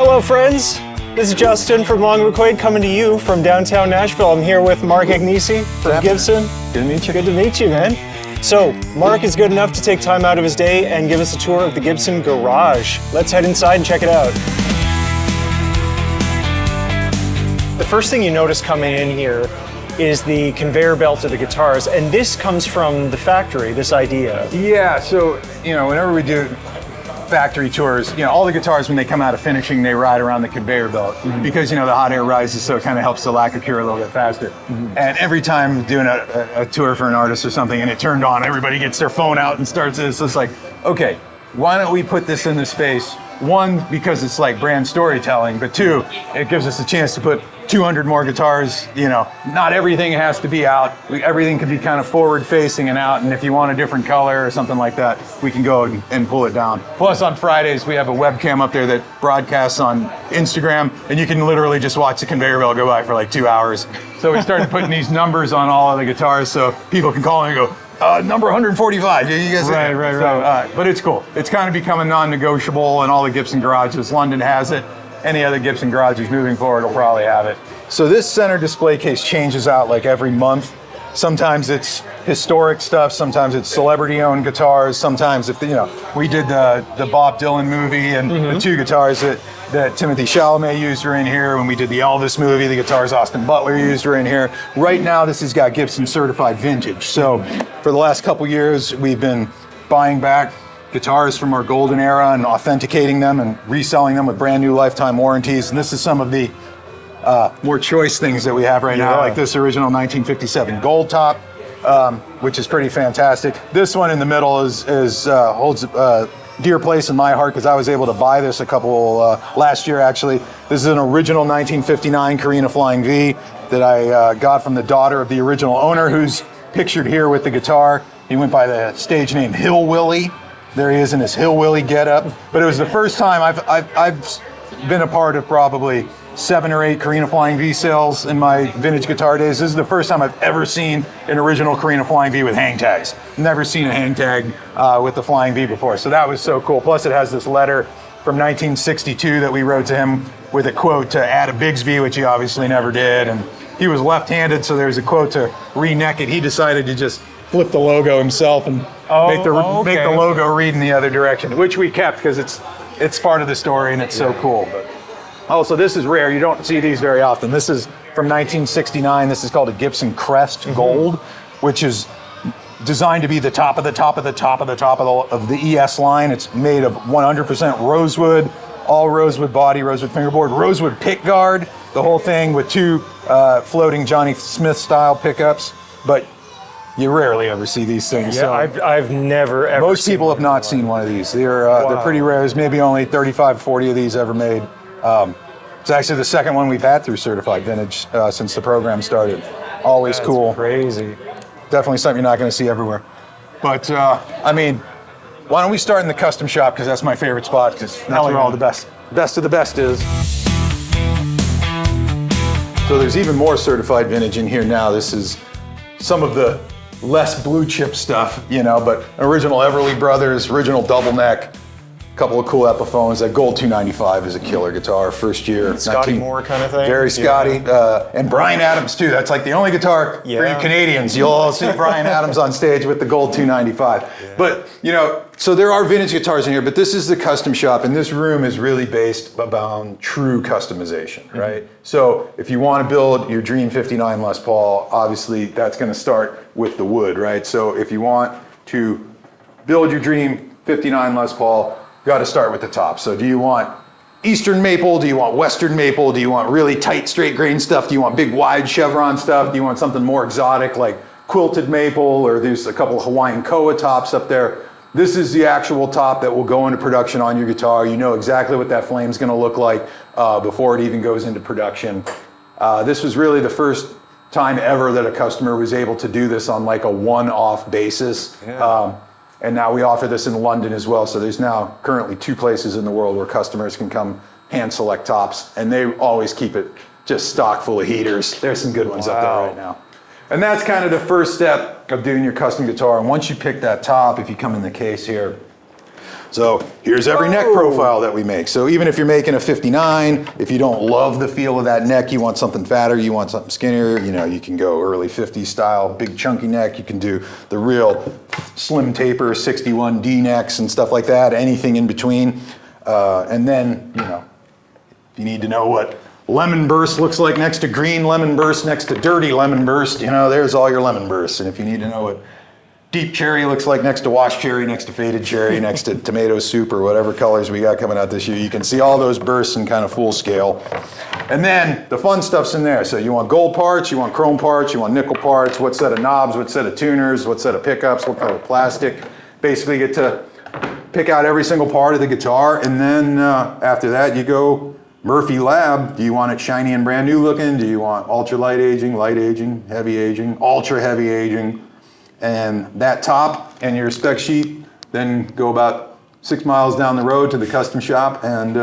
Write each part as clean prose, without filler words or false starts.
Hello, friends. This is Justin from Long McQuaid coming to you from downtown Nashville. I'm here with Mark Agnesi from Gibson. Good to meet you. Good to meet you, man. So, Mark is good enough to take time out of his day and give us a tour of the Gibson Garage. Let's head inside and check it out. The first thing you notice coming in here is the conveyor belt of the guitars, and this comes from the factory, this idea. Yeah, so, whenever we do factory tours, all the guitars, when they come out of finishing, they ride around the conveyor belt because, the hot air rises, so it kind of helps the lacquer cure a little bit faster. And every time doing a tour for an artist or something and it turned on, everybody gets their phone out and starts this. It's like, okay, why don't we put this in the space? One, because it's like brand storytelling, but two, it gives us a chance to put 200 more guitars. Not everything has to be out. Everything can be kind of forward facing and out, and if you want a different color or something like that, we can go and pull it down. Plus on Fridays, we have a webcam up there that broadcasts on Instagram, and you can literally just watch the conveyor belt go by for like 2 hours. So we started putting these numbers on all of the guitars so people can call in and go, number 145. You guys right. But it's cool. It's kind of becoming non-negotiable in all the Gibson garages. London has it. Any other Gibson garages moving forward will probably have it. So this center display case changes out like every month. Sometimes it's historic stuff. Sometimes it's celebrity-owned guitars. Sometimes we did the Bob Dylan movie, and the two guitars that Timothy Chalamet used are in here. When we did the Elvis movie, the guitars Austin Butler used are in here. Right now, this has got Gibson certified vintage. So for the last couple years, we've been buying back guitars from our golden era and authenticating them and reselling them with brand new lifetime warranties. And this is some of the more choice things that we have right now, like this original 1957 Goldtop, which is pretty fantastic. This one in the middle holds a dear place in my heart because I was able to buy this last year actually. This is an original 1959 Korina Flying V that I got from the daughter of the original owner, who's pictured here with the guitar. He went by the stage name Hill Willie. There he is in his Hill Willie getup. But it was the first time I've been a part of probably 7 or 8 Korina Flying V sales in my vintage guitar days. This is the first time I've ever seen an original Korina Flying V with hang tags. Never seen a hang tag with the Flying V before. So that was so cool. Plus it has this letter from 1962 that we wrote to him with a quote to add a Bigsby, which he obviously never did. And he was left-handed, so there's a quote to re-neck it. He decided to just flip the logo himself and make the logo read in the other direction, which we kept because it's part of the story and it's so cool. So this is rare. You don't see these very often. This is from 1969. This is called a Gibson Crest Gold, which is designed to be the top of the top of the top of the top of the ES line. It's made of 100% rosewood, all rosewood body, rosewood fingerboard, rosewood pick guard, the whole thing with 2 floating Johnny Smith style pickups. But you rarely ever see these things. Yeah, so I've never ever. Most people have not seen one of these. They're pretty rare. There's maybe only 35, 40 of these ever made. It's actually the second one we've had through certified vintage since the program started. Always That's cool. Crazy. Definitely something you're not going to see everywhere. But why don't we start in the custom shop, because that's my favorite spot, because that's where all the best of the best is. So there's even more certified vintage in here now. This is some of the less blue chip stuff, but original Everly Brothers, original double neck, couple of cool Epiphones. That Gold 295 is a killer guitar, first year. Scotty Moore kind of thing. Very Scotty. And Bryan Adams too. That's like the only guitar for you Canadians. You'll all see Bryan Adams on stage with the Gold 295. Yeah. But, so there are vintage guitars in here, but this is the custom shop, and this room is really based around true customization, right? So if you want to build your Dream 59 Les Paul, obviously that's going to start with the wood, right? So if you want to build your Dream 59 Les Paul, got to start with the top. So do you want Eastern maple? Do you want Western maple? Do you want really tight straight grain stuff? Do you want big wide chevron stuff? Do you want something more exotic like quilted maple, or there's a couple of Hawaiian koa tops up there? This is the actual top that will go into production on your guitar. You know exactly what that flame's going to look like before it even goes into production. This was really the first time ever that a customer was able to do this on like a one-off basis. Yeah. And now we offer this in London as well. So there's now currently 2 places in the world where customers can come hand select tops, and they always keep it just stock full of heaters. There's some good ones up there right now. And that's kind of the first step of doing your custom guitar. And once you pick that top, if you come in the case here, So here's every neck profile that we make. So even if you're making a 59, if you don't love the feel of that neck, you want something fatter, you want something skinnier, you know, you can go early 50s style, big chunky neck. You can do the real slim taper 61D necks and stuff like that, anything in between. And then, you know, if you need to know what lemon burst looks like next to green lemon burst, next to dirty lemon burst, you know, there's all your lemon bursts. And if you need to know what deep cherry looks like next to washed cherry, next to faded cherry, next to tomato soup or whatever colors we got coming out this year, you can see all those bursts in kind of full scale. And then the fun stuff's in there. So you want gold parts, you want chrome parts, you want nickel parts, what set of knobs, what set of tuners, what set of pickups, what color plastic. Basically get to pick out every single part of the guitar, and then after that you go Murphy Lab. Do you want it shiny and brand new looking? Do you want ultra light aging, heavy aging, ultra heavy aging? And that top and your spec sheet, then go about 6 miles down the road to the custom shop, and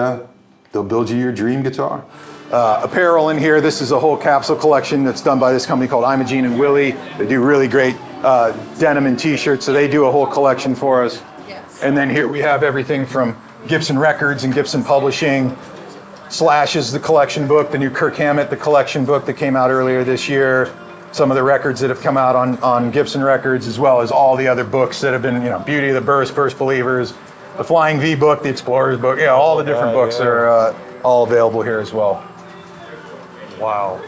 they'll build you your dream guitar. Apparel in here, this is a whole capsule collection that's done by this company called Imogene and Willie. They do really great denim and t-shirts, so they do a whole collection for us. Yes. And then here we have everything from Gibson Records and Gibson Publishing. Slash is the collection book, the new Kirk Hammett, the collection book that came out earlier this year. Some of the records that have come out on Gibson Records, as well as all the other books that have been, you know, Beauty of the Burst, Burst Believers, the Flying V book, the Explorers book, yeah, all the different books are all available here as well. Wow.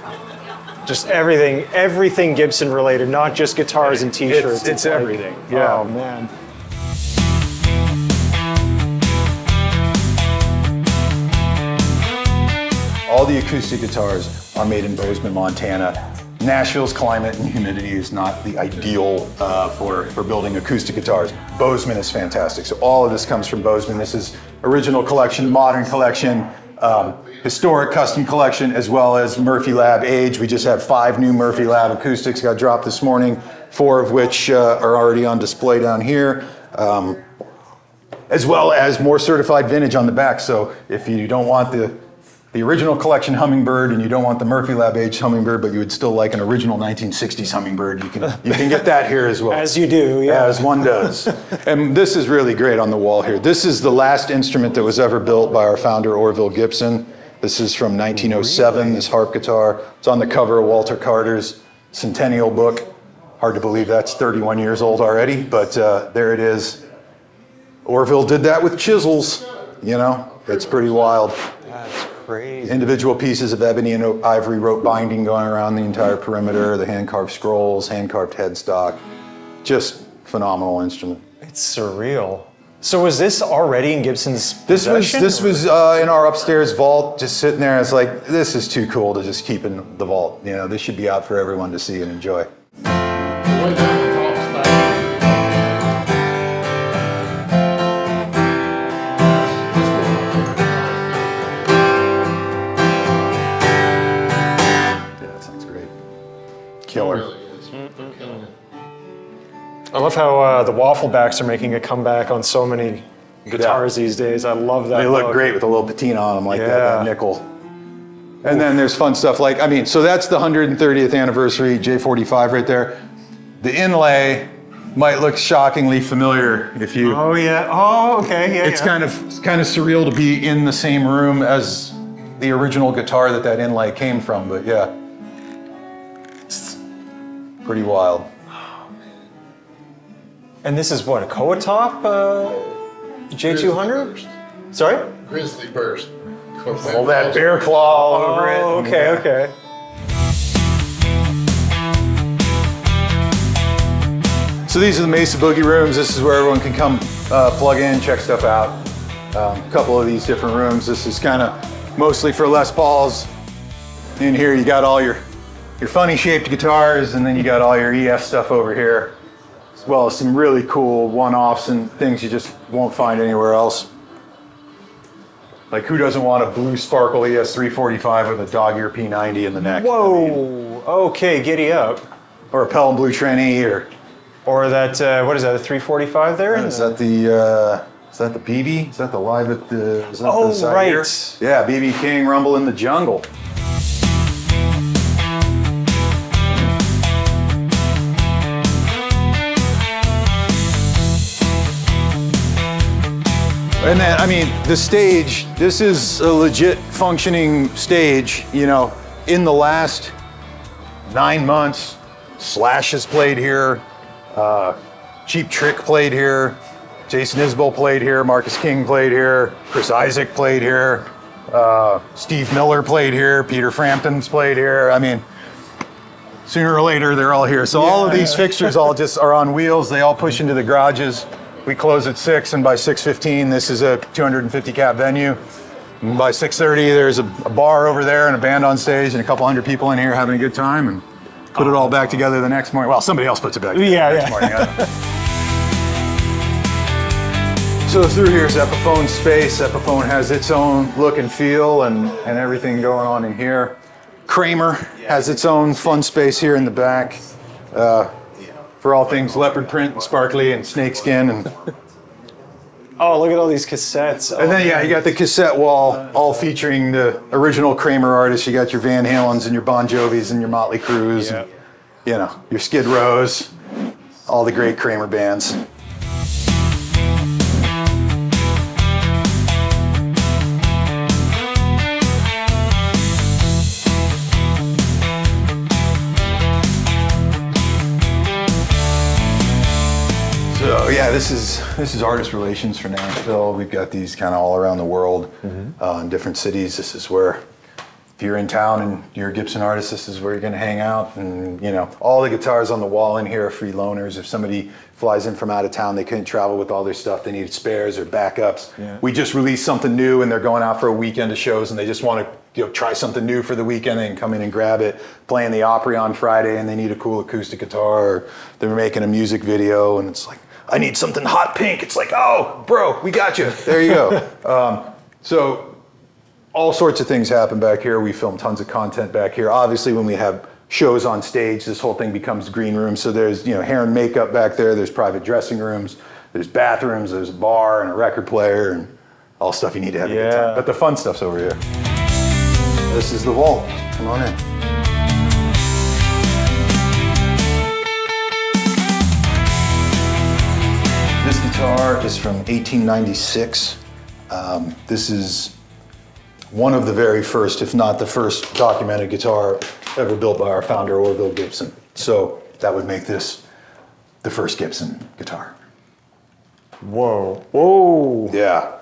Just everything Gibson related, not just guitars and t-shirts. It's everything. Yeah. Oh, man. All the acoustic guitars are made in Bozeman, Montana. Nashville's climate and humidity is not the ideal for building acoustic guitars. Bozeman is fantastic. So all of this comes from Bozeman. This is original collection, modern collection, historic custom collection, as well as Murphy Lab age. We just have 5 new Murphy Lab acoustics got dropped this morning, 4 of which are already on display down here. As well as more certified vintage on the back. So if you don't want the original collection Hummingbird and you don't want the Murphy Lab age Hummingbird, but you would still like an original 1960s Hummingbird, you can get that here as well. As you do, yeah. As one does. And this is really great on the wall here. This is the last instrument that was ever built by our founder, Orville Gibson. This is from 1907, this harp guitar. It's on the cover of Walter Carter's Centennial book. Hard to believe that's 31 years old already, but there it is. Orville did that with chisels, you know? It's pretty wild. That's crazy. Individual pieces of ebony and ivory rope binding going around the entire perimeter, the hand-carved scrolls, hand-carved headstock. Just phenomenal instrument. It's surreal. So was this already in Gibson's possession? This was in our upstairs vault, just sitting there. It's like, this is too cool to just keep in the vault. You know, this should be out for everyone to see and enjoy. Killer. I love how the waffle backs are making a comeback on so many guitars these days. I love that. They look great with a little patina on them like that nickel. And then there's fun stuff like, so that's the 130th anniversary J45 right there. The inlay might look shockingly familiar if you. Oh yeah. Oh okay. Yeah. It's kind of surreal to be in the same room as the original guitar that inlay came from, but yeah. Pretty wild. And this is what, a Goldtop J200? Sorry? Grizzly Burst. All that bear claw all over it. Okay, okay. So these are the MESA Boogie rooms. This is where everyone can come plug in, check stuff out. A couple of these different rooms. This is kind of mostly for Les Pauls. In here you got all your funny shaped guitars, and then you got all your EF stuff over here, as well as some really cool one-offs and things you just won't find anywhere else. Like, who doesn't want a blue sparkle ES345 with a dog ear P90 in the neck? Whoa, okay, giddy up. Or a Pelham Blue Trini, or that, what is that, a 345 there? Is that the BB? Is that the live at the, is that the side right. here? Yeah, BB King, Rumble in the Jungle. And then, I mean, the stage, this is a legit functioning stage. You know, in the last 9 months, Slash has played here, Cheap Trick played here, Jason Isbell played here, Marcus King played here, Chris Isaac played here, Steve Miller played here, Peter Frampton's played here. I mean, sooner or later, they're all here. So all of these fixtures all just are on wheels. They all push into the garages. We close at 6, and by 6:15, this is a 250 cap venue. And by 6:30, there's a bar over there and a band on stage and a couple hundred people in here having a good time, and put it all back together the next morning. Well, somebody else puts it back together the next morning. So through here is Epiphone space. Epiphone has its own look and feel and everything going on in here. Kramer has its own fun space here in the back. For all things leopard print and sparkly and snakeskin. And Oh, look at all these cassettes. and then, yeah, you got the cassette wall, all featuring the original Kramer artists. You got your Van Halens and your Bon Jovis and your Motley Crues, and, you know, your Skid Rows, all the great Kramer bands. So yeah, this is artist relations for Nashville. We've got these kind of all around the world, in different cities. This is where, if you're in town and you're a Gibson artist, this is where you're going to hang out. And you know, all the guitars on the wall in here are free loaners. If somebody flies in from out of town, they couldn't travel with all their stuff, they needed spares or backups. We just released something new, and they're going out for a weekend of shows, and they just want to try something new for the weekend. They can come in and grab it. Playing the Opry on Friday, and they need a cool acoustic guitar, or they're making a music video, and it's like, I need something hot pink. It's like, oh, bro, we got you. There you go. So all sorts of things happen back here. We film tons of content back here. Obviously, when we have shows on stage, this whole thing becomes green room. So there's, you know, hair and makeup back there. There's private dressing rooms. There's bathrooms. There's a bar and a record player and all stuff you need to have a good time. But the fun stuff's over here. This is the vault. Come on in. This guitar is from 1896. This is one of the very first, if not the first, documented guitar ever built by our founder, Orville Gibson. So that would make this the first Gibson guitar. Whoa. Whoa. Yeah.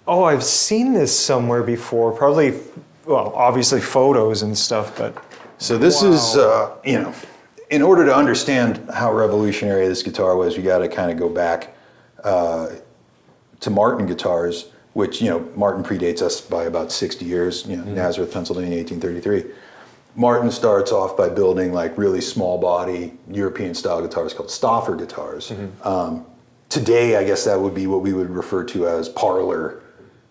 Oh, I've seen this somewhere before. Probably, well, obviously photos and stuff, but. So this is, you know, in order to understand how revolutionary this guitar was, you got to kind of go back to Martin guitars, which, you know, Martin predates us by about 60 years, you know, Nazareth, Pennsylvania, 1833. Martin starts off by building like really small body European style guitars called Stauffer guitars. Today, I guess that would be what we would refer to as parlor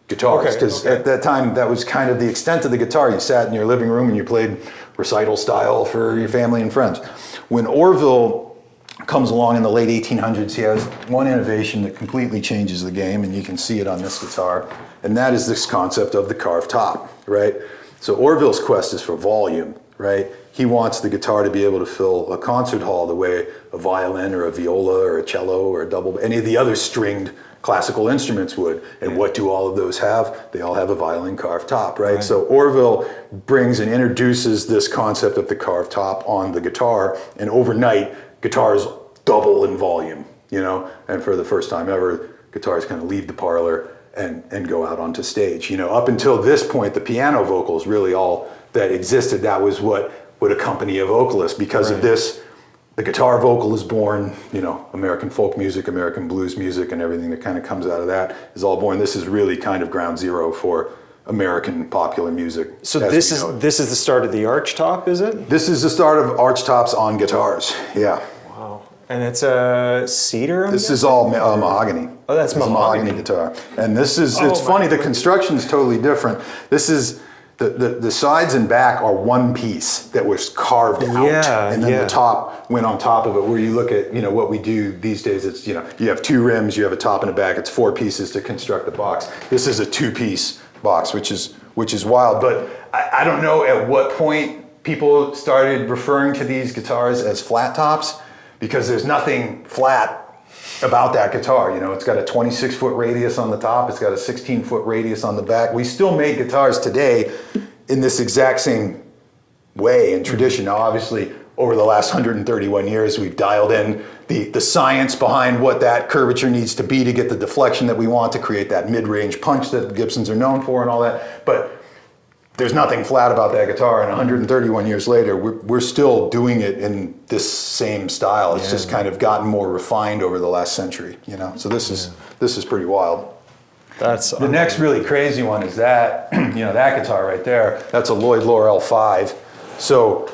guitars, because at that time that was kind of the extent of the guitar. You sat in your living room and you played recital style for your family and friends. When Orville comes along in the late 1800s, he has one innovation that completely changes the game, and you can see it on this guitar, and that is this concept of the carved top, right? So Orville's quest is for volume, right? He wants the guitar to be able to fill a concert hall the way a violin or a viola or a cello or a double, any of the other stringed classical instruments would. And what do all of those have? They all have a violin carved top, right? So Orville brings and introduces this concept of the carved top on the guitar, and overnight, guitars double in volume, you know? And for the first time ever, guitars kind of leave the parlor and go out onto stage. You know, up until this point, the piano vocals really all that existed. That was what would accompany a vocalist. Because of this, the guitar vocal is born, you know, American folk music, American blues music, and everything that kind of comes out of that is all born. This is really kind of ground zero for American popular music. So this is the start of the arch top, is it? This is the start of arch tops on guitars, yeah. Wow. And it's a cedar? This is all mahogany. Oh, that's mahogany guitar. And this is, it's funny, the construction is totally different. This is, the sides and back are one piece that was carved out, and then the top went on top of it. Where you look at, you know, what we do these days, it's, you know, you have two rims, you have a top and a back, it's four pieces to construct the box. This is a two-piece box, which is wild. But I don't know at what point people started referring to these guitars as flat tops, because there's nothing flat about that guitar. You know, it's got a 26-foot radius on the top. It's got a 16-foot radius on the back. We still make guitars today in this exact same way and tradition. Now, obviously, over the last 131 years, we've dialed in the science behind what that curvature needs to be to get the deflection that we want to create that mid-range punch that the Gibsons are known for and all that. But there's nothing flat about that guitar, and 131 years later, we're still doing it in this same style. It's just kind of gotten more refined over the last century, you know. So this is pretty wild. That's the next really crazy one is that, you know, that guitar right there. That's a Lloyd Loar L5. So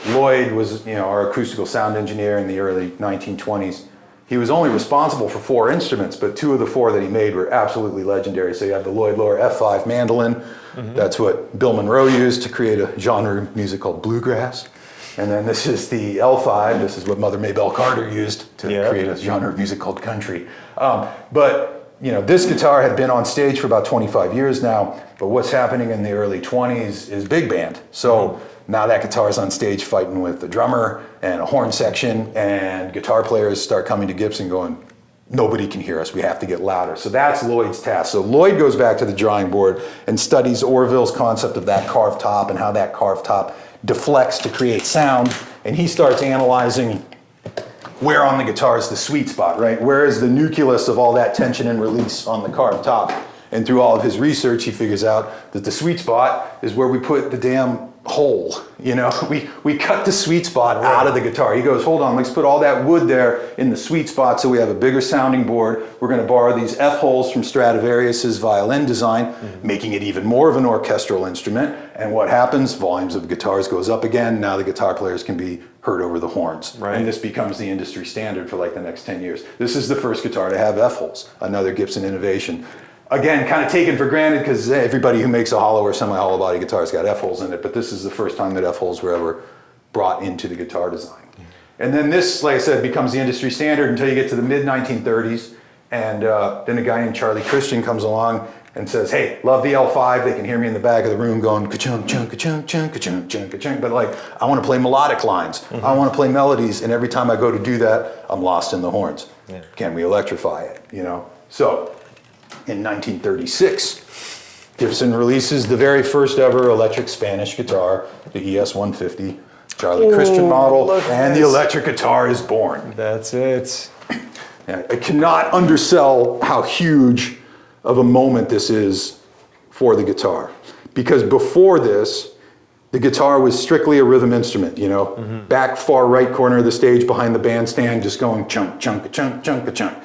Lloyd was, you know, our acoustical sound engineer in the early 1920s. He was only responsible for 4 instruments, but 2 of the 4 that he made were absolutely legendary. So you have the Lloyd Loar F5 mandolin. That's what Bill Monroe used to create a genre of music called bluegrass. And then this is the L5. This is what Mother Maybelle Carter used to create a genre of music called country. But you know, this guitar had been on stage for about 25 years now, but what's happening in the early 20s is big band. So now that guitar is on stage fighting with the drummer and a horn section, and guitar players start coming to Gibson going, nobody can hear us, we have to get louder. So that's Lloyd's task. So Lloyd goes back to the drawing board and studies Orville's concept of that carved top and how that carved top deflects to create sound, and he starts analyzing where on the guitar is the sweet spot, right? Where is the nucleus of all that tension and release on the carved top? And through all of his research, he figures out that the sweet spot is where we put the damn hole. You know, we cut the sweet spot out of the guitar. He goes, hold on, let's put all that wood there in the sweet spot so we have a bigger sounding board. We're going to borrow these F holes from Stradivarius's violin design, making it even more of an orchestral instrument. And what happens? Volumes of guitars goes up again. Now the guitar players can be heard over the horns. And this becomes the industry standard for like the next 10 years. This is the first guitar to have F holes, another Gibson innovation. Again, kind of taken for granted because everybody who makes a hollow or semi-hollow body guitar's got F-holes in it, but this is the first time that F-holes were ever brought into the guitar design. And then this, like I said, becomes the industry standard until you get to the mid-1930s, and then a guy named Charlie Christian comes along and says, hey, love the L5, they can hear me in the back of the room going ka-chunk, chunk, ka-chunk, chunk, ka-chunk, chunk, ka-chunk, but like, I want to play melodic lines, I want to play melodies, and every time I go to do that, I'm lost in the horns. Can we electrify it, you know? So, in 1936, Gibson releases the very first ever electric Spanish guitar, the ES-150, Charlie Christian model, and the electric guitar is born. That's it. I cannot undersell how huge of a moment this is for the guitar. Because before this, the guitar was strictly a rhythm instrument, you know, back far right corner of the stage behind the bandstand, just going chunk, chunk, chunk, chunk, chunk.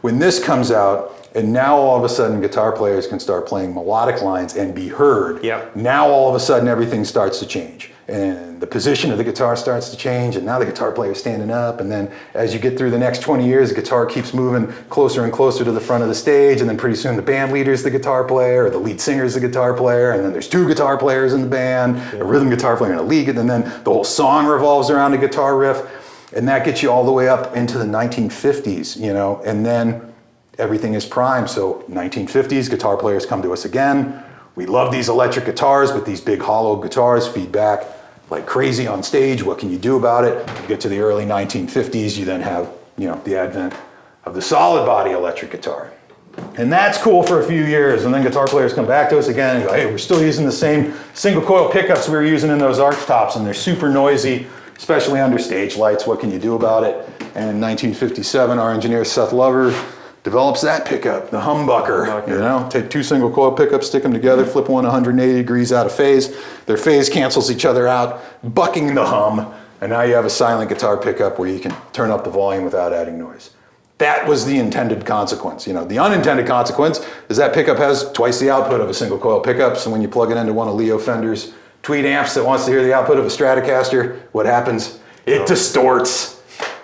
When this comes out, and now all of a sudden guitar players can start playing melodic lines and be heard. Now all of a sudden everything starts to change. And the position of the guitar starts to change, and now the guitar player is standing up, and then as you get through the next 20 years, the guitar keeps moving closer and closer to the front of the stage, and then pretty soon the band leader is the guitar player, or the lead singer is the guitar player, and then there's 2 guitar players in the band, a rhythm guitar player and a lead, and then the whole song revolves around a guitar riff, and that gets you all the way up into the 1950s, you know, and then everything is prime. So 1950s, guitar players come to us again. We love these electric guitars, but these big hollow guitars feed back like crazy on stage. What can you do about it? You get to the early 1950s, you then have, you know, the advent of the solid body electric guitar. And that's cool for a few years, and then guitar players come back to us again and go, hey, we're still using the same single coil pickups we were using in those arch tops, and they're super noisy, especially under stage lights. What can you do about it? And in 1957, our engineer Seth Lover develops that pickup, the humbucker. You know, take 2 single coil pickups, stick them together, flip one 180 degrees out of phase. Their phase cancels each other out, bucking the hum, and now you have a silent guitar pickup where you can turn up the volume without adding noise. That was the intended consequence. You know, the unintended consequence is that pickup has twice the output of a single coil pickup, so when you plug it into one of Leo Fender's Tweed amps that wants to hear the output of a Stratocaster, what happens? It distorts.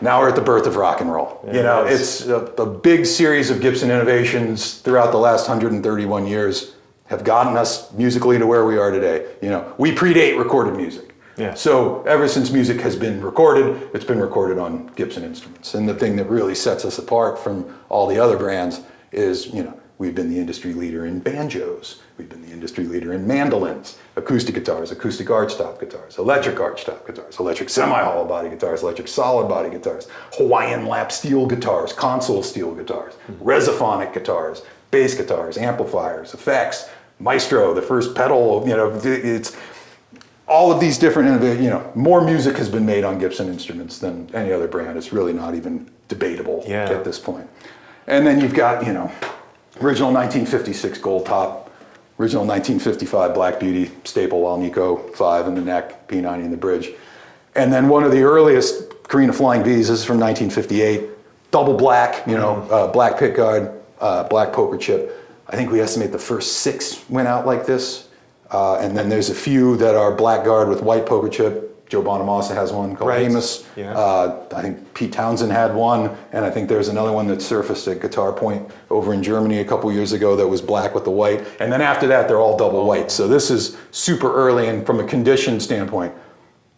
Now we're at the birth of rock and roll. You know, it's a big series of Gibson innovations throughout the last 131 years have gotten us musically to where we are today. You know, we predate recorded music. So ever since music has been recorded, it's been recorded on Gibson instruments. And the thing that really sets us apart from all the other brands is, you know, We've been the industry leader in banjos. We've been the industry leader in mandolins, acoustic guitars, acoustic archtop guitars, electric archtop guitars, electric semi-hollow body guitars, electric solid body guitars, Hawaiian lap steel guitars, console steel guitars, resophonic guitars, bass guitars, amplifiers, effects, maestro, the first pedal, it's all of these different, more music has been made on Gibson instruments than any other brand. It's really not even debatable at this point. And then you've got, original 1956 Goldtop, original 1955 Black Beauty, staple Alnico 5 in the neck, P90 in the bridge. And then one of the earliest Korina Flying V's, this is from 1958, double black, black pickguard, black poker chip. I think we estimate the first 6 went out like this. And then there's a few that are blackguard with white poker chip. Joe Bonamassa has one called Amos. Yeah. I think Pete Townsend had one, and I think there's another one that surfaced at Guitar Point over in Germany a couple years ago that was black with the white. And then after that, they're all double white. So this is super early, and from a condition standpoint,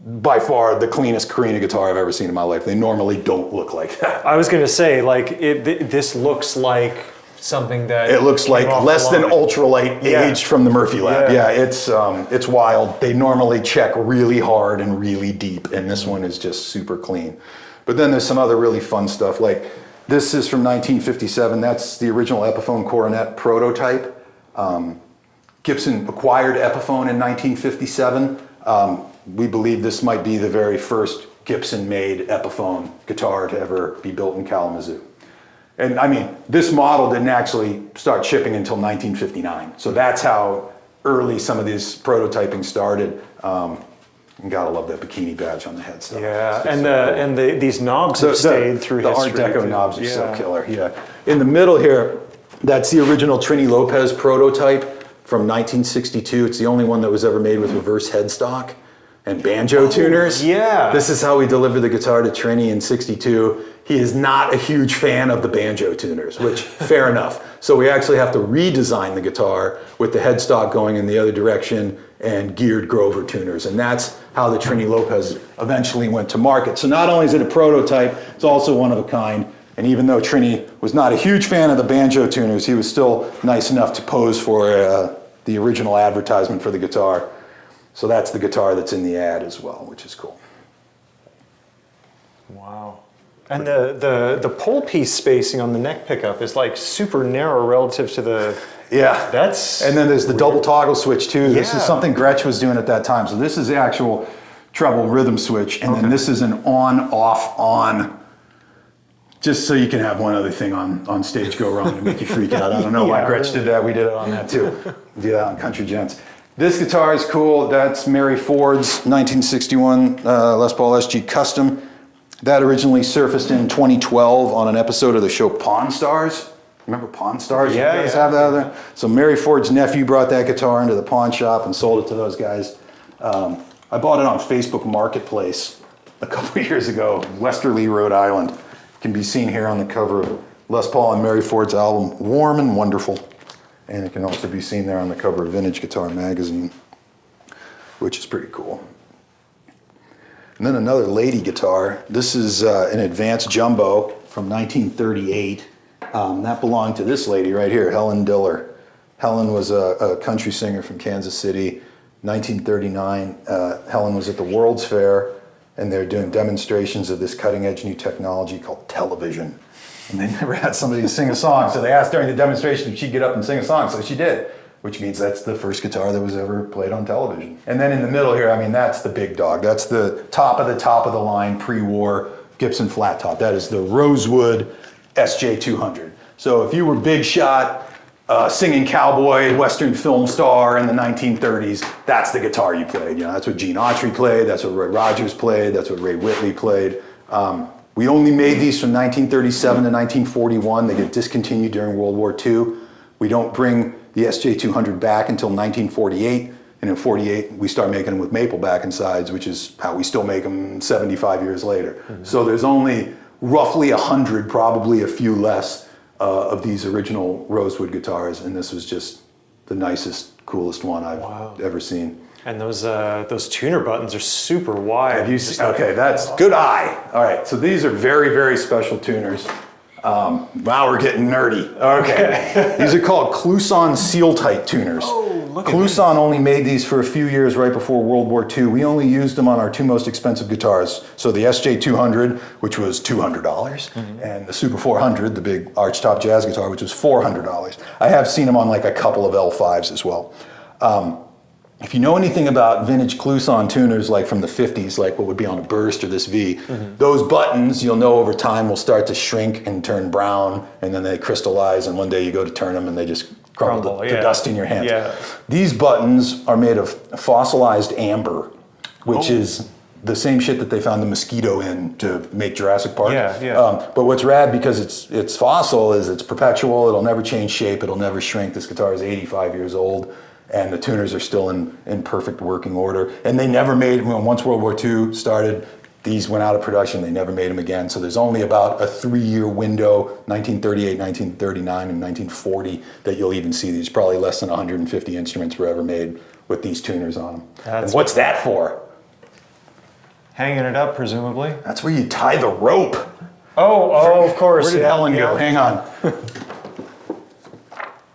by far the cleanest Korina guitar I've ever seen in my life. They normally don't look like that. I was going to say, this looks like something that it looks like less than ultralight aged from the Murphy lab. Yeah, it's wild. They normally check really hard and really deep, and this one is just super clean. But then there's some other really fun stuff. Like this is from 1957. That's the original Epiphone Coronet prototype. Gibson acquired Epiphone in 1957. We believe this might be the very first Gibson-made Epiphone guitar to ever be built in Kalamazoo. And I mean, this model didn't actually start shipping until 1959. So that's how early some of this prototyping started. And gotta love that bikini badge on the headstock. Yeah, and these knobs have stayed through history. The Art Deco knobs are so killer, In the middle here, that's the original Trini Lopez prototype from 1962. It's the only one that was ever made with reverse headstock and banjo tuners. Yeah. This is how we delivered the guitar to Trini in 62. He is not a huge fan of the banjo tuners, which fair enough. So we actually have to redesign the guitar with the headstock going in the other direction and geared Grover tuners. And that's how the Trini Lopez eventually went to market. So not only is it a prototype, it's also one of a kind. And even though Trini was not a huge fan of the banjo tuners, he was still nice enough to pose for the original advertisement for the guitar. So that's the guitar that's in the ad as well, which is cool. Wow. And the pole piece spacing on the neck pickup is like super narrow relative to the... Yeah. That's... And then there's the double toggle switch too. This is something Gretsch was doing at that time. So this is the actual treble rhythm switch. And then this is an on, off, on. Just so you can have one other thing on stage go wrong and make you freak out. I don't know why Gretsch did that. We did it on that too. We do that on Country Gents. This guitar is cool. That's Mary Ford's 1961 Les Paul SG Custom. That originally surfaced in 2012 on an episode of the show Pawn Stars. Remember Pawn Stars? Yeah, you guys have that there? So Mary Ford's nephew brought that guitar into the pawn shop and sold it to those guys. I bought it on Facebook Marketplace a couple of years ago, Westerly, Rhode Island. It can be seen here on the cover of Les Paul and Mary Ford's album, Warm and Wonderful. And it can also be seen there on the cover of Vintage Guitar Magazine, which is pretty cool. And then another lady guitar. This is an Advanced Jumbo from 1938. That belonged to this lady right here, Helen Diller. Helen was a country singer from Kansas City. 1939, Helen was at the World's Fair, and they're doing demonstrations of this cutting-edge new technology called television. And they never had somebody to sing a song, so they asked during the demonstration if she'd get up and sing a song, so she did. Which means that's the first guitar that was ever played on television. And then in the middle here, I mean, that's the big dog. That's the top of the line pre-war Gibson flat top. That is the Rosewood SJ200. So if you were big shot, singing cowboy, Western film star in the 1930s, that's the guitar you played. That's what Gene Autry played, that's what Roy Rogers played, that's what Ray Whitley played. We only made these from 1937 to 1941. They get discontinued during World War II. We don't bring the SJ200 back until 1948, and in 48 we start making them with maple back and sides, which is how we still make them 75 years later. Mm-hmm. So there's only roughly 100, probably a few less, of these original Rosewood guitars, and this was just the nicest, coolest one I've ever seen. And those tuner buttons are super wide. Have you seen? Okay, that's good eye. All right, so these are very, very special tuners. Wow, we're getting nerdy. Okay. These are called Kluson seal-tight tuners. Oh, look at Kluson only made these for a few years right before World War II. We only used them on our two most expensive guitars. So the SJ200, which was $200, and the Super 400, the big archtop jazz guitar, which was $400. I have seen them on like a couple of L5s as well. If you know anything about vintage Kluson tuners, like from the 50s, like what would be on a Burst or this V, those buttons, you'll know over time, will start to shrink and turn brown, and then they crystallize, and one day you go to turn them and they just crumble to dust in your hands. Yeah. These buttons are made of fossilized amber, which is the same shit that they found the mosquito in to make Jurassic Park. But what's rad, because it's fossil, is it's perpetual, it'll never change shape, it'll never shrink. This guitar is 85 years old. And the tuners are still in perfect working order. And they never made, once World War II started, these went out of production, they never made them again. So there's only about a 3-year window, 1938, 1939, and 1940, that you'll even see these. Probably less than 150 instruments were ever made with these tuners on them. And what's that for? Hanging it up, presumably. That's where you tie the rope. Oh, of course. Where did Helen go? Hang on.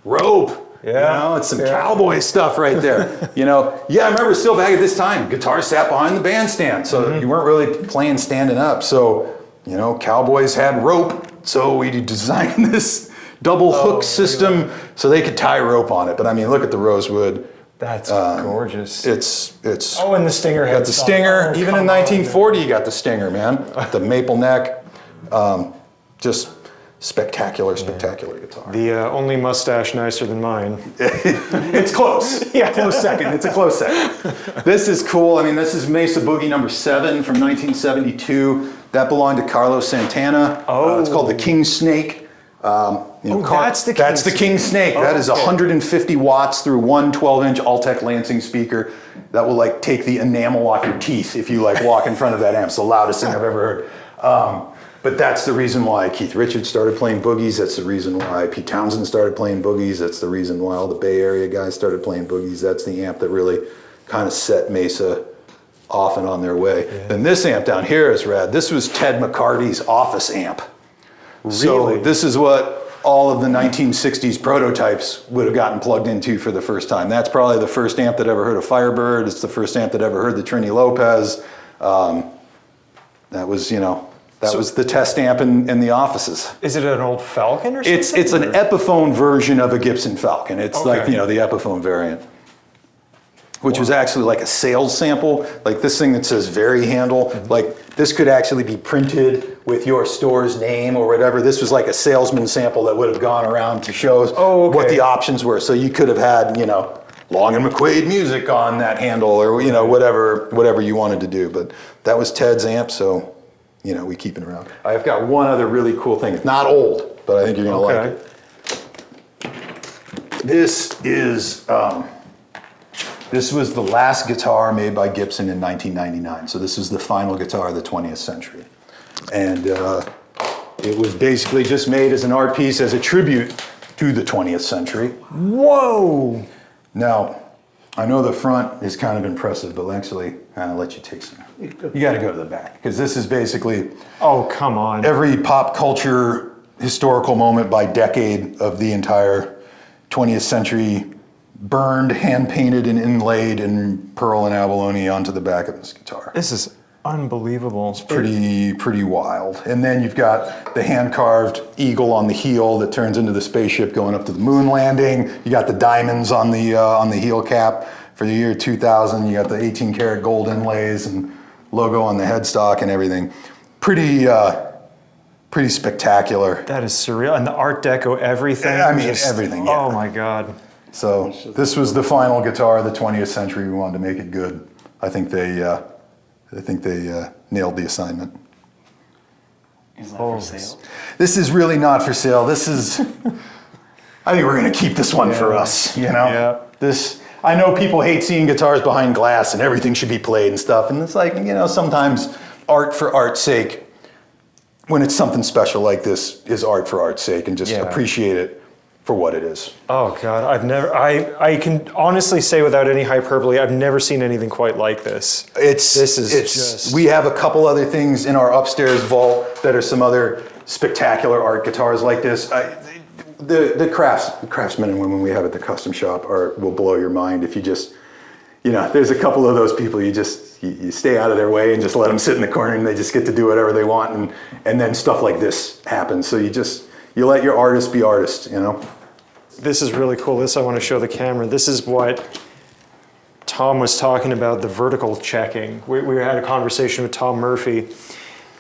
Rope. Yeah. You know, it's some cowboy stuff right there. You know, I remember still back at this time, guitars sat behind the bandstand, so you weren't really playing standing up. So, you know, cowboys had rope, so we designed this double hook system so they could tie rope on it. But I mean, look at the Rosewood. That's gorgeous. It's. Oh, and the stinger got the stinger. Even in 1940, you got the stinger, man. The maple neck. Just spectacular guitar. The only mustache nicer than mine. It's close. Close second. It's a close second. This is cool. I mean, this is Mesa Boogie number 7 from 1972. That belonged to Carlos Santana. It's called the King Snake. That's the King Snake. That is 150 watts through one 12-inch Altec Lansing speaker. That will like take the enamel off your teeth if you like walk in front of that amp. It's the loudest thing I've ever heard. But that's the reason why Keith Richards started playing boogies. That's the reason why Pete Townsend started playing boogies. That's the reason why all the Bay Area guys started playing boogies. That's the amp that really kind of set Mesa off and on their way. Then this amp down here is rad. This was Ted McCarty's office amp. Really? So this is what all of the 1960s prototypes would have gotten plugged into for the first time. That's probably the first amp that ever heard a Firebird. It's the first amp that ever heard the Trini Lopez. That was, that was the test amp in the offices. Is it an old Falcon or something? It's an Epiphone version of a Gibson Falcon. It's like, the Epiphone variant, which was actually like a sales sample. Like this thing that says Very Handle, like this could actually be printed with your store's name or whatever. This was like a salesman sample that would have gone around to shows what the options were. So you could have had, Long and McQuaid music on that handle or, whatever you wanted to do. But that was Ted's amp, so we keep it around. I've got one other really cool thing. It's not old, but I think you're gonna like it. This is, this was the last guitar made by Gibson in 1999. So this is the final guitar of the 20th century. And it was basically just made as an art piece, as a tribute to the 20th century. Whoa! Now, I know the front is kind of impressive, but actually, I'll let you take some. You got to go to the back, because this is basically come on. every pop culture historical moment by decade of the entire 20th century burned, hand-painted, and inlaid in pearl and abalone onto the back of this guitar. This is unbelievable. It's pretty wild. And then you've got the hand-carved eagle on the heel that turns into the spaceship going up to the moon landing. You got the diamonds on the heel cap for the year 2000. You got the 18-karat gold inlays and logo on the headstock and everything. Pretty spectacular. That is surreal. And the Art Deco, everything. I mean, everything. Yeah. Oh my God. So this was the final guitar of the 20th century. We wanted to make it good. I think they nailed the assignment. Is that for sale? This is really not for sale. This is, I think we're going to keep this one for us, Yeah. I know people hate seeing guitars behind glass and everything should be played and stuff. And it's like, sometimes art for art's sake, when it's something special like this, is art for art's sake, and just appreciate it for what it is. Oh God, I can honestly say without any hyperbole, I've never seen anything quite like this. We have a couple other things in our upstairs vault that are some other spectacular art guitars like this. The craftsmen and women we have at the custom shop will blow your mind if you just, there's a couple of those people you stay out of their way and just let them sit in the corner and they just get to do whatever they want, and then stuff like this happens. So you let your artists be artists, This is really cool. This I want to show the camera. This is what Tom was talking about, the vertical checking. We had a conversation with Tom Murphy,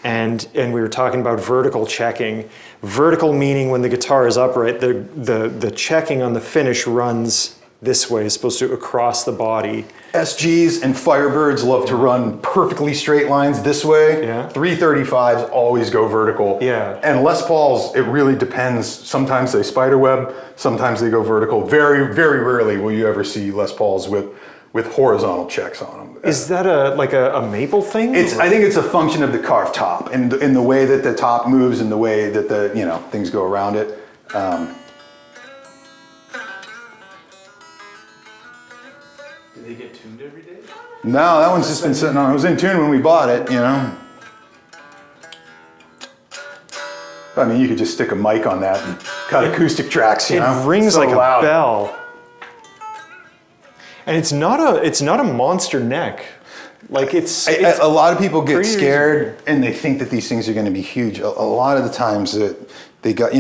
and we were talking about vertical checking. Vertical meaning when the guitar is upright, the checking on the finish runs this way. It's supposed to across the body. SGs and Firebirds love to run perfectly straight lines this way. Yeah. 335s always go vertical. Yeah. And Les Pauls, it really depends. Sometimes they spiderweb, sometimes they go vertical. Very, very rarely will you ever see Les Pauls with horizontal checks on them. Is that a maple thing? I think it's a function of the carved top and in the way that the top moves and the way that the things go around it. Do they get tuned every day? No, that one's just been sitting on. It was in tune when we bought it, I mean, you could just stick a mic on that and cut acoustic tracks. It rings like a bell. And it's not a monster neck. Like it's a lot of people get pretty scared and they think that these things are going to be huge. A lot of the times that they got,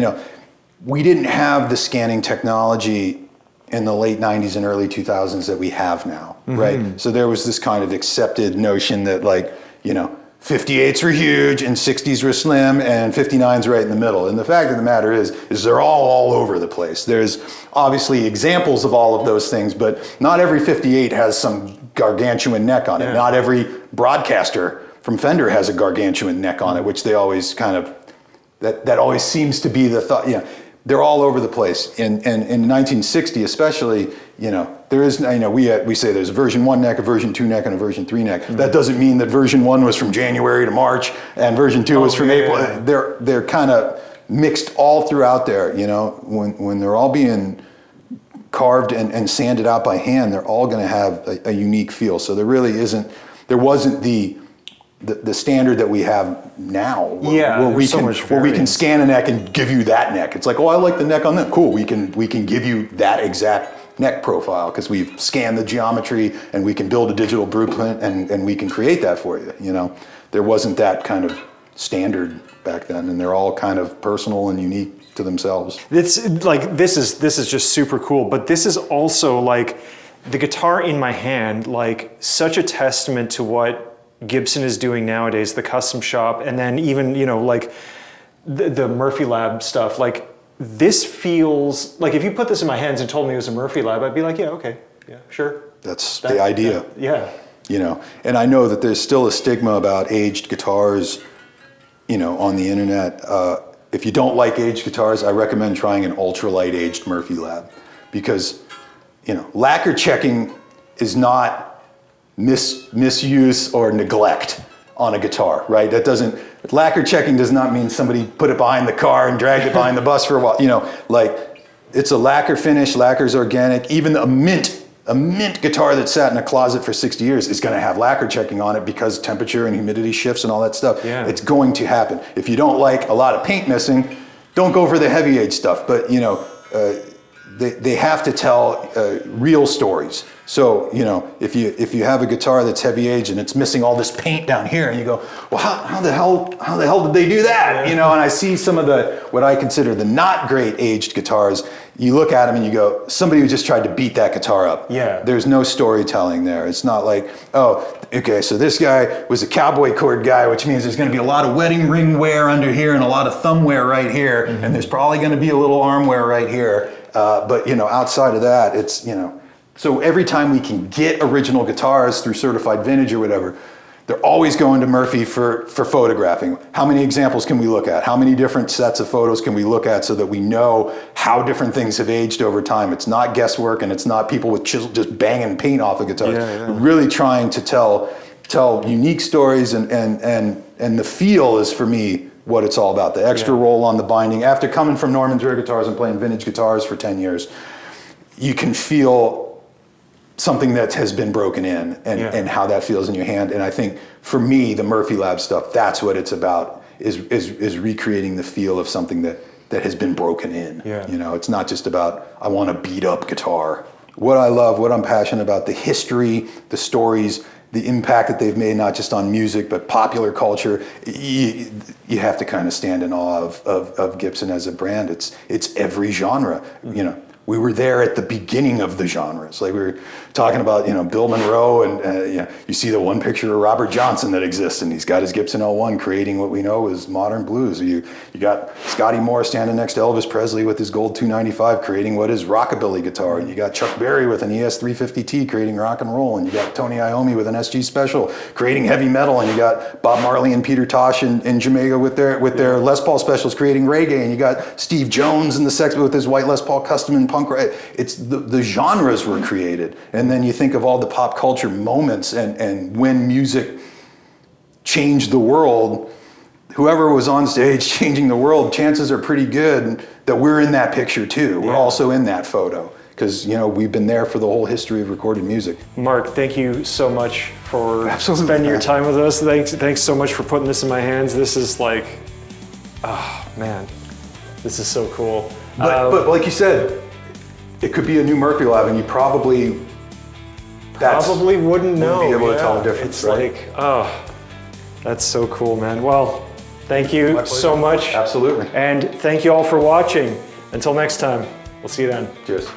we didn't have the scanning technology in the late 90s and early 2000s that we have now, right? So there was this kind of accepted notion that 58s were huge and 60s were slim and 59s right in the middle. And the fact of the matter is they're all over the place. There's obviously examples of all of those things, but not every 58 has some gargantuan neck on it. Not every broadcaster from Fender has a gargantuan neck on it, which they always kind of, that always seems to be the thought, they're all over the place. And in 1960 especially, there is, we say there's a version 1 neck, a version 2 neck, and a version 3 neck. That doesn't mean that version 1 was from January to March and version 2 was from April. They're kind of mixed all throughout there, when they're all being carved and sanded out by hand, they're all going to have a unique feel. So there wasn't the standard that we have now, where we can scan a neck and give you that neck. It's like, oh, I like the neck on that. Cool, we can give you that exact neck profile because we've scanned the geometry and we can build a digital blueprint and we can create that for you. There wasn't that kind of standard back then, and they're all kind of personal and unique to themselves. It's like this is just super cool, but this is also like the guitar in my hand, like such a testament to what Gibson is doing nowadays, the custom shop, and then even, like the Murphy Lab stuff. Like this feels like if you put this in my hands and told me it was a Murphy Lab, I'd be like, yeah, okay, yeah, sure. That's the idea. Yeah. And I know that there's still a stigma about aged guitars, on the internet. If you don't like aged guitars, I recommend trying an ultralight aged Murphy Lab because, lacquer checking is not misuse or neglect on a guitar, right? Lacquer checking does not mean somebody put it behind the car and dragged it behind the bus for a while. It's a lacquer finish, lacquer's organic. Even a mint guitar that sat in a closet for 60 years is going to have lacquer checking on it because temperature and humidity shifts and all that stuff. Yeah. It's going to happen. If you don't like a lot of paint missing, don't go for the heavy age stuff. But they have to tell real stories. So, if you have a guitar that's heavy aged and it's missing all this paint down here and you go, well, how the hell did they do that? And I see some of what I consider the not great aged guitars. You look at them and you go, somebody who just tried to beat that guitar up. Yeah. There's no storytelling there. It's not like, oh, okay, so this guy was a cowboy cord guy, which means there's going to be a lot of wedding ring wear under here and a lot of thumb wear right here. And there's probably going to be a little arm wear right here. But outside of that, it's, so every time we can get original guitars through certified vintage or whatever, they're always going to Murphy for photographing. How many examples can we look at? How many different sets of photos can we look at so that we know how different things have aged over time? It's not guesswork and it's not people with chisel just banging paint off of guitars. We're really trying to tell unique stories and the feel is for me what it's all about. The extra roll on the binding. After coming from Norman's Rare Guitars and playing vintage guitars for 10 years, you can feel something that has been broken in and how that feels in your hand. And I think for me, the Murphy Lab stuff, that's what it's about. is recreating the feel of something that has been broken in. Yeah. You know, it's not just about, I want a beat up guitar. What I love, what I'm passionate about, the history, the stories, the impact that they've made, not just on music, but popular culture. You have to kind of stand in awe of Gibson as a brand. It's every genre, you know. We were there at the beginning of the genres. Like we were talking about, you know, Bill Monroe, and you know, you see the one picture of Robert Johnson that exists, and he's got his Gibson L1 creating what we know as modern blues. You got Scotty Moore standing next to Elvis Presley with his Gold 295 creating what is rockabilly guitar, and you got Chuck Berry with an ES350T creating rock and roll, and you got Tony Iommi with an SG Special creating heavy metal, and you got Bob Marley and Peter Tosh in Jamaica with their Les Paul Specials creating reggae, and you got Steve Jones in the Sex with his white Les Paul Custom and punk. It's the genres were created, and then you think of all the pop culture moments and when music changed the world. Whoever was on stage changing the world, chances are pretty good that we're in that picture too. We're also in that photo because, you know, we've been there for the whole history of recorded music. Mark, thank you so much for Absolutely, spending your man. time with us. Thanks so much for putting this in my hands. This is like, oh man, this is so cool. But like you said, it could be a new Murphy Lab, and you probably wouldn't know. be able to tell the difference, It's right? like, oh, that's so cool, man. Well, thank you so much. Absolutely. And thank you all for watching. Until next time, we'll see you then. Cheers.